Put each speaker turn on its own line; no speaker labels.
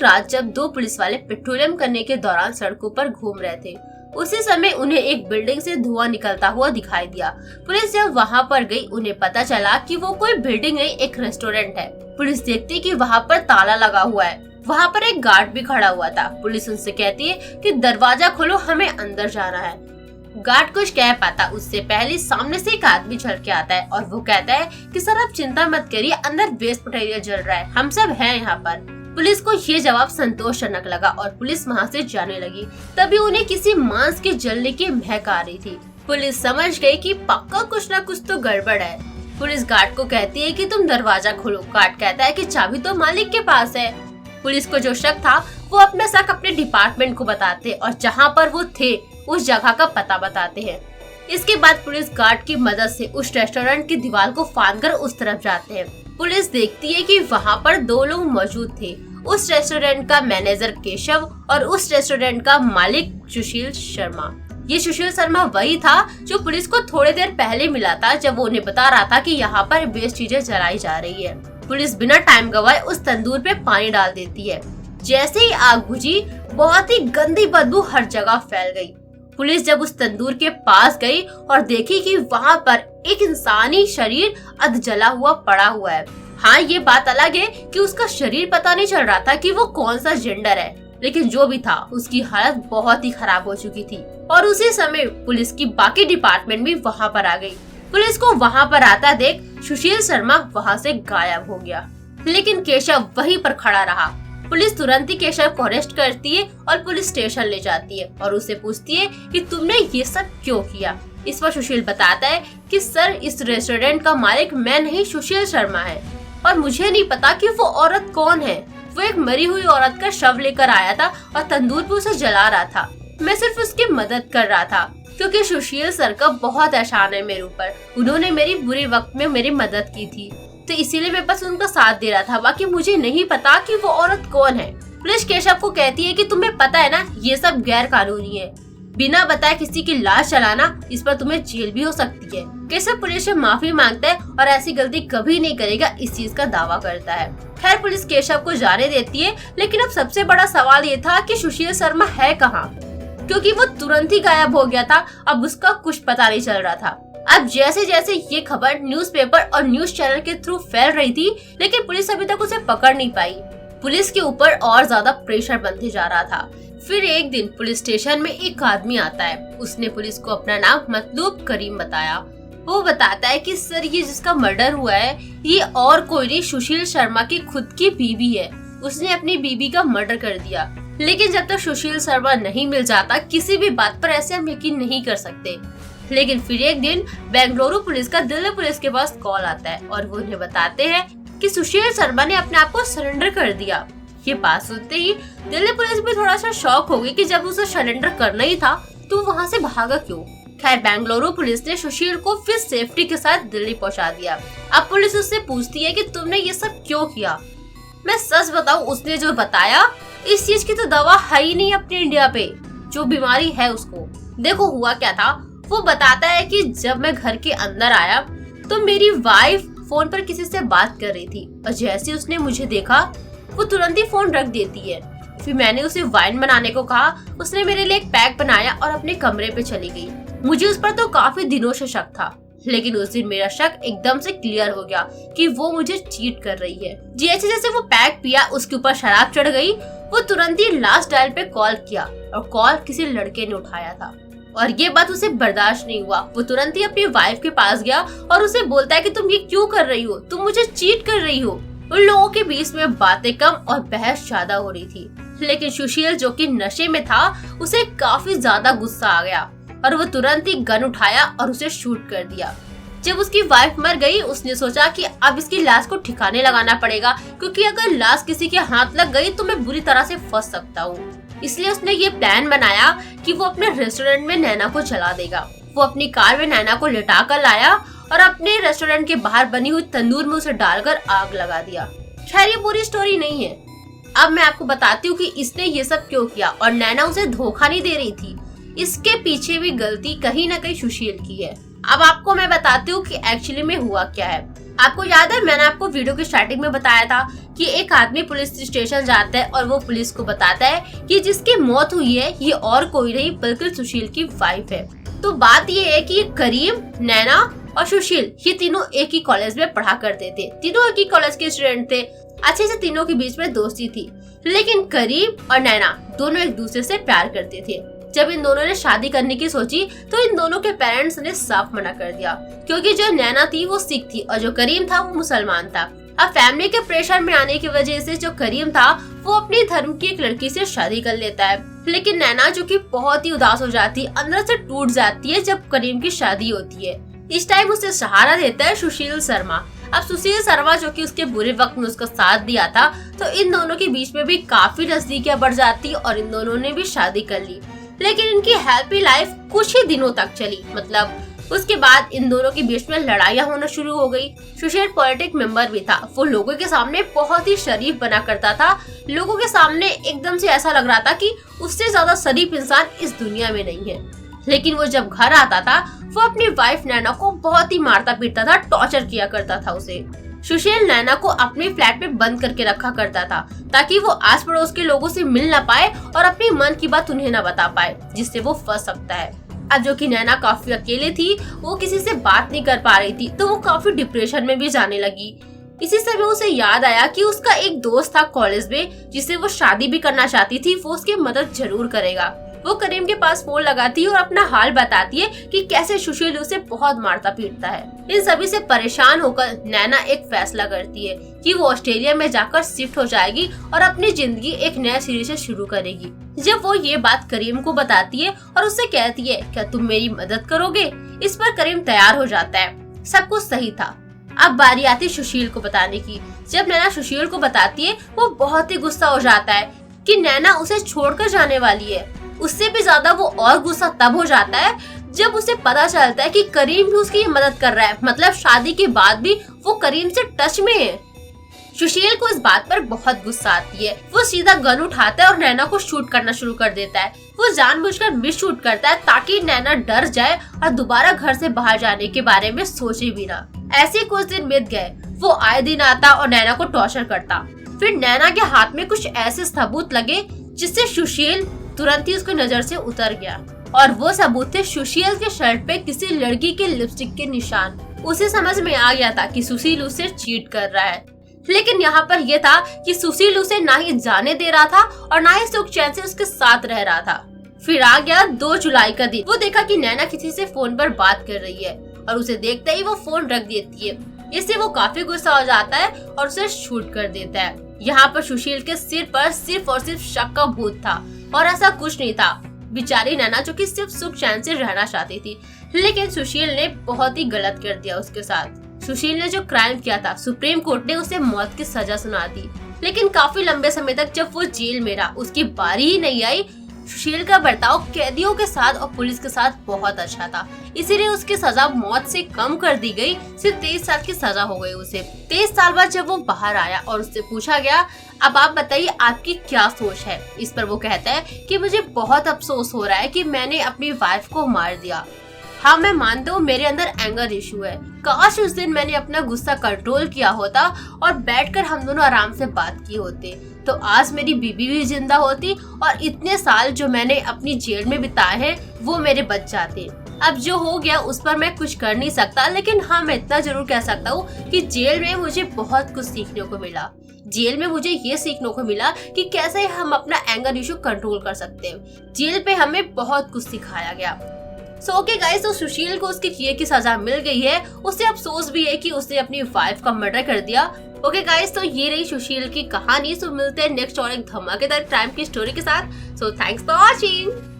एक रात जब दो पुलिस वाले पेट्रोलियम करने के दौरान सड़कों पर घूम रहे थे, उसी समय उन्हें एक बिल्डिंग से धुआं निकलता हुआ दिखाई दिया। पुलिस जब वहां पर गई, उन्हें पता चला कि वो कोई बिल्डिंग नहीं, एक रेस्टोरेंट है। पुलिस देखती कि वहां पर ताला लगा हुआ है, वहां पर एक गार्ड भी खड़ा हुआ था। पुलिस उनसे कहती है कि दरवाजा खोलो, हमें अंदर जाना है। गार्ड कुछ कह पाता उससे पहले सामने से एक आदमी चल के आता है और वो कहता है कि सर आप चिंता मत करिए, अंदर वेस्ट मटेरियल जल रहा है, हम सब हैं यहाँ पर। पुलिस को ये जवाब संतोषजनक लगा और पुलिस वहाँ से जाने लगी। तभी उन्हें किसी मांस के जलने की महक आ रही थी। पुलिस समझ गई कि पक्का कुछ न कुछ तो गड़बड़ है। पुलिस गार्ड को कहती है कि तुम दरवाजा खोलो। गार्ड कहता है कि चाबी तो मालिक के पास है। पुलिस को जो शक था वो अपना शक अपने डिपार्टमेंट को बताते और जहाँ पर वो थे उस जगह का पता बताते हैं। इसके बाद पुलिस गार्ड की मदद से उस रेस्टोरेंट की दीवार को फांदकर उस तरफ जाते हैं। पुलिस देखती है कि वहाँ पर दो लोग मौजूद थे, उस रेस्टोरेंट का मैनेजर केशव और उस रेस्टोरेंट का मालिक सुशील शर्मा। ये सुशील शर्मा वही था जो पुलिस को थोड़ी देर पहले मिला था, जब वो उन्हें बता रहा था कि यहाँ पर वेस्ट चीजें जलाई जा रही है। पुलिस बिना टाइम गवाए उस तंदूर पे पानी डाल देती है। जैसे ही आग बुझी, बहुत ही गंदी बदबू हर जगह फैल गई। पुलिस जब उस तंदूर के पास गई और देखी कि वहाँ पर एक इंसानी शरीर अध जला हुआ पड़ा हुआ है। हाँ, ये बात अलग है कि उसका शरीर पता नहीं चल रहा था कि वो कौन सा जेंडर है, लेकिन जो भी था उसकी हालत बहुत ही खराब हो चुकी थी। और उसी समय पुलिस की बाकी डिपार्टमेंट भी वहाँ पर आ गई। पुलिस को वहाँ पर आता देख सुशील शर्मा वहाँ से गायब हो गया, लेकिन केशव वहीं पर खड़ा रहा। पुलिस तुरंत ही केशव को अरेस्ट करती है और पुलिस स्टेशन ले जाती है और उसे पूछती है कि तुमने ये सब क्यों किया। इस पर सुशील बताता है कि सर, इस रेस्टोरेंट का मालिक मैं नहीं, सुशील शर्मा है, और मुझे नहीं पता कि वो औरत कौन है। वो एक मरी हुई औरत का शव लेकर आया था और तंदूर पे उसे जला रहा था। मैं सिर्फ उसकी मदद कर रहा था क्योंकि सुशील सर का बहुत एहसान है मेरे ऊपर। उन्होंने मेरी बुरे वक्त में मेरी मदद की थी, तो इसीलिए मैं बस उनका साथ दे रहा था। बाकी मुझे नहीं पता कि वो औरत कौन है। पुलिस केशव को कहती है कि तुम्हें पता है ना, ये सब गैर कानूनी है। बिना बताए किसी की लाश जलाना, इस पर तुम्हें जेल भी हो सकती है। केशव पुलिस से माफी मांगता है और ऐसी गलती कभी नहीं करेगा, इस चीज का दावा करता है। खैर, पुलिस केशव को जाने देती है, लेकिन अब सबसे बड़ा सवाल ये था कि सुशील शर्मा है कहाँ, क्योंकि वो तुरंत ही गायब हो गया था। अब उसका कुछ पता नहीं चल रहा था। अब जैसे जैसे ये खबर न्यूज़पेपर और न्यूज चैनल के थ्रू फैल रही थी, लेकिन पुलिस अभी तक उसे पकड़ नहीं पाई। पुलिस के ऊपर और ज्यादा प्रेशर बनते जा रहा था। फिर एक दिन पुलिस स्टेशन में एक आदमी आता है। उसने पुलिस को अपना नाम मतलूब करीम बताया। वो बताता है कि सर, ये जिसका मर्डर हुआ है ये और कोई नहीं, सुशील शर्मा की खुद की बीवी है। उसने अपनी बीवी का मर्डर कर दिया। लेकिन जब तक सुशील शर्मा नहीं मिल जाता, किसी भी बात पर ऐसे हम यकीन नहीं कर सकते। लेकिन फिर एक दिन बेंगलुरु पुलिस का दिल्ली पुलिस के पास कॉल आता है और वो उन्हें बताते हैं कि सुशील शर्मा ने अपने आप को सरेंडर कर दिया। ये बात सुनते ही दिल्ली पुलिस भी थोड़ा सा शॉक हो गई कि जब उसे सरेंडर करना ही था तो वहाँ से भागा क्यों। खैर, बेंगलुरु पुलिस ने सुशील को फिर सेफ्टी के साथ दिल्ली पहुँचा दिया। अब पुलिस उससे पूछती है कि तुमने ये सब क्यों किया। मैं सच बताऊं, उसने जो बताया, इस चीज की तो दवा है ही नहीं अपने इंडिया पे, जो बीमारी है उसको। देखो हुआ क्या था, वो बताता है कि जब मैं घर के अंदर आया तो मेरी वाइफ फोन पर किसी से बात कर रही थी और जैसे उसने मुझे देखा वो तुरंत ही फोन रख देती है। फिर मैंने उसे वाइन बनाने को कहा, उसने मेरे लिए एक पैक बनाया और अपने कमरे पे चली गई। मुझे उस पर तो काफी दिनों से शक था, लेकिन उस दिन मेरा शक एकदम से क्लियर हो गया कि वो मुझे चीट कर रही है। जैसे जैसे वो पैक पिया, उसके ऊपर शराब चढ़ गई। वो तुरंत ही लास्ट डायल पे कॉल किया और कॉल किसी लड़के ने उठाया था और ये बात उसे बर्दाश्त नहीं हुआ। वो तुरंत ही अपनी वाइफ के पास गया और उसे बोलता है कि तुम ये क्यों कर रही हो, तुम मुझे चीट कर रही हो। उन लोगों के बीच में बातें कम और बहस ज्यादा हो रही थी, लेकिन सुशील जो कि नशे में था, उसे काफी ज्यादा गुस्सा आ गया और वो तुरंत ही गन उठाया और उसे शूट कर दिया। जब उसकी वाइफ मर गई, उसने सोचा कि अब इसकी लाश को ठिकाने लगाना पड़ेगा, क्योंकि अगर लाश किसी के हाथ लग गई तो मैं बुरी तरह से फंस सकता हूँ। इसलिए उसने ये प्लान बनाया कि वो अपने रेस्टोरेंट में नैना को जला देगा। वो अपनी कार में नैना को लिटा कर लाया और अपने रेस्टोरेंट के बाहर बनी हुई तंदूर में उसे डालकर आग लगा दिया। खैर, ये पूरी स्टोरी नहीं है। अब मैं आपको बताती हूँ कि इसने ये सब क्यों किया और नैना उसे धोखा नहीं दे रही थी। इसके पीछे भी गलती कहीं न कहीं सुशील की है। अब आपको मैं बताती हूँ कि एक्चुअली में हुआ क्या है। आपको याद है मैंने आपको वीडियो की स्टार्टिंग में बताया था कि एक आदमी पुलिस स्टेशन जाता है और वो पुलिस को बताता है कि जिसकी मौत हुई है ये और कोई नहीं बल्कि सुशील की वाइफ है। तो बात ये है कि करीम, नैना और सुशील ये तीनों एक ही कॉलेज में पढ़ा करते थे। तीनों एक ही कॉलेज के स्टूडेंट थे। अच्छे से तीनों के बीच में दोस्ती थी, लेकिन करीम और नैना दोनों एक दूसरे से प्यार करते थे। जब इन दोनों ने शादी करने की सोची तो इन दोनों के पेरेंट्स ने साफ मना कर दिया, क्योंकि जो नैना थी वो सिख थी और जो करीम था वो मुसलमान था। अब फैमिली के प्रेशर में आने की वजह से जो करीम था वो अपने धर्म की एक लड़की से शादी कर लेता है, लेकिन नैना जो कि बहुत ही उदास हो जाती है, अंदर से टूट जाती है जब करीम की शादी होती है। इस टाइम उसे सहारा देता है सुशील शर्मा। अब सुशील शर्मा जो कि उसके बुरे वक्त में उसका साथ दिया था, तो इन दोनों के बीच में भी काफी नजदीकियां बढ़ जाती और इन दोनों ने भी शादी कर ली। लेकिन इनकी हैप्पी लाइफ कुछ ही दिनों तक चली, मतलब उसके बाद इन दोनों के बीच में लड़ाइयाँ होना शुरू हो गई। सुशील पॉलिटिक मेंबर भी था। वो लोगों के सामने बहुत ही शरीफ बना करता था। लोगों के सामने एकदम से ऐसा लग रहा था कि उससे ज्यादा शरीफ इंसान इस दुनिया में नहीं है। लेकिन वो जब घर आता था वो अपनी वाइफ नैना को बहुत ही मारता पीटता था, टॉर्चर किया करता था उसे। सुशील नैना को अपने फ्लैट में बंद करके रखा करता था ताकि वो आस पड़ोस के लोगों से मिल ना पाए और अपनी मन की बात उन्हें ना बता पाए, जिससे वो फंस सकता है। अब जो कि नैना काफी अकेले थी, वो किसी से बात नहीं कर पा रही थी, तो वो काफी डिप्रेशन में भी जाने लगी। इसी समय उसे याद आया कि उसका एक दोस्त था कॉलेज में जिससे वो शादी भी करना चाहती थी, वो उसकी मदद जरूर करेगा। वो करीम के पास फोन लगाती है और अपना हाल बताती है कि कैसे सुशील उसे बहुत मारता पीटता है। इन सभी से परेशान होकर नैना एक फैसला करती है कि वो ऑस्ट्रेलिया में जाकर शिफ्ट हो जाएगी और अपनी जिंदगी एक नए सिरे से शुरू करेगी। जब वो ये बात करीम को बताती है और उससे कहती है क्या तुम मेरी मदद करोगे, इस पर करीम तैयार हो जाता है। सब कुछ सही था। अब बारी आती सुशील को बताने की। जब नैना सुशील को बताती है वो बहुत ही गुस्सा हो जाता है कि नैना उसे छोड़कर जाने वाली है। उससे भी ज्यादा वो और गुस्सा तब हो जाता है जब उसे पता चलता है कि करीम भी उसकी मदद कर रहा है, मतलब शादी के बाद भी वो करीम से टच में है। सुशील को इस बात पर बहुत गुस्सा आती है। वो सीधा गन उठाता है और नैना को शूट करना शुरू कर देता है। वो जानबूझकर मिस शूट करता है ताकि नैना डर जाए और दोबारा घर से बाहर जाने के बारे में सोचे भी ना। ऐसे कुछ दिन बीत गए। वो आए दिन आता और नैना को टॉर्चर करता। फिर नैना के हाथ में कुछ ऐसे सबूत लगे जिससे सुशील तुरंत ही उसकी नजर से उतर गया, और वो सबूत थे सुशील के शर्ट पे किसी लड़की के लिपस्टिक के निशान। उसे समझ में आ गया था कि सुशील उसे चीट कर रहा है, लेकिन यहाँ पर यह था कि सुशील उसे ना ही जाने दे रहा था और ना ही सुख चैन से उसके साथ रह रहा था। फिर आ गया 2 जुलाई का दिन। वो देखा कि नैना किसी से फोन पर बात कर रही है और उसे देखते ही वो फोन रख देती है। इससे वो काफी गुस्सा हो जाता है और उसे शूट कर देता है। यहाँ पर सुशील के सिर पर सिर्फ और सिर्फ शक का भूत था और ऐसा कुछ नहीं था। बेचारी नैना जो कि सिर्फ सुख चैन से रहना चाहती थी, लेकिन सुशील ने बहुत ही गलत कर दिया उसके साथ। सुशील ने जो क्राइम किया था, सुप्रीम कोर्ट ने उसे मौत की सजा सुना दी, लेकिन काफी लंबे समय तक जब वो जेल में रहा उसकी बारी ही नहीं आई। सुशील का बर्ताव कैदियों के साथ और पुलिस के साथ बहुत अच्छा था, इसीलिए उसकी सजा मौत से कम कर दी गई। सिर्फ 23 साल की सजा हो गई उसे। 23 साल बाद जब वो बाहर आया और उससे पूछा गया अब आप बताइए आपकी क्या सोच है, इस पर वो कहता है कि मुझे बहुत अफसोस हो रहा है कि मैंने अपनी वाइफ को मार दिया। हाँ मैं मानता हूँ मेरे अंदर एंगर इशू है। काश उस दिन मैंने अपना गुस्सा कंट्रोल किया होता और बैठकर हम दोनों आराम से बात की होते, तो आज मेरी बीबी भी जिंदा होती और इतने साल जो मैंने अपनी जेल में बिताए हैं वो मेरे बच जाते। अब जो हो गया उस पर मैं कुछ कर नहीं सकता, लेकिन हाँ मैं इतना जरूर कह सकता हूँ कि जेल में मुझे बहुत कुछ सीखने को मिला। जेल में मुझे ये सीखने को मिला कि कैसे हम अपना एंगर इशू कंट्रोल कर सकते हैं। जेल पे हमें बहुत कुछ सिखाया गया। सो ओके गाइस, तो सुशील को उसके किए की सजा मिल गई है। उसे अफसोस भी है कि उसने अपनी वाइफ का मर्डर कर दिया। ओके गाइस, तो ये रही सुशील की कहानी। सो मिलते हैं नेक्स्ट और एक धमाकेदार क्राइम की स्टोरी के साथ। So thanks for watching.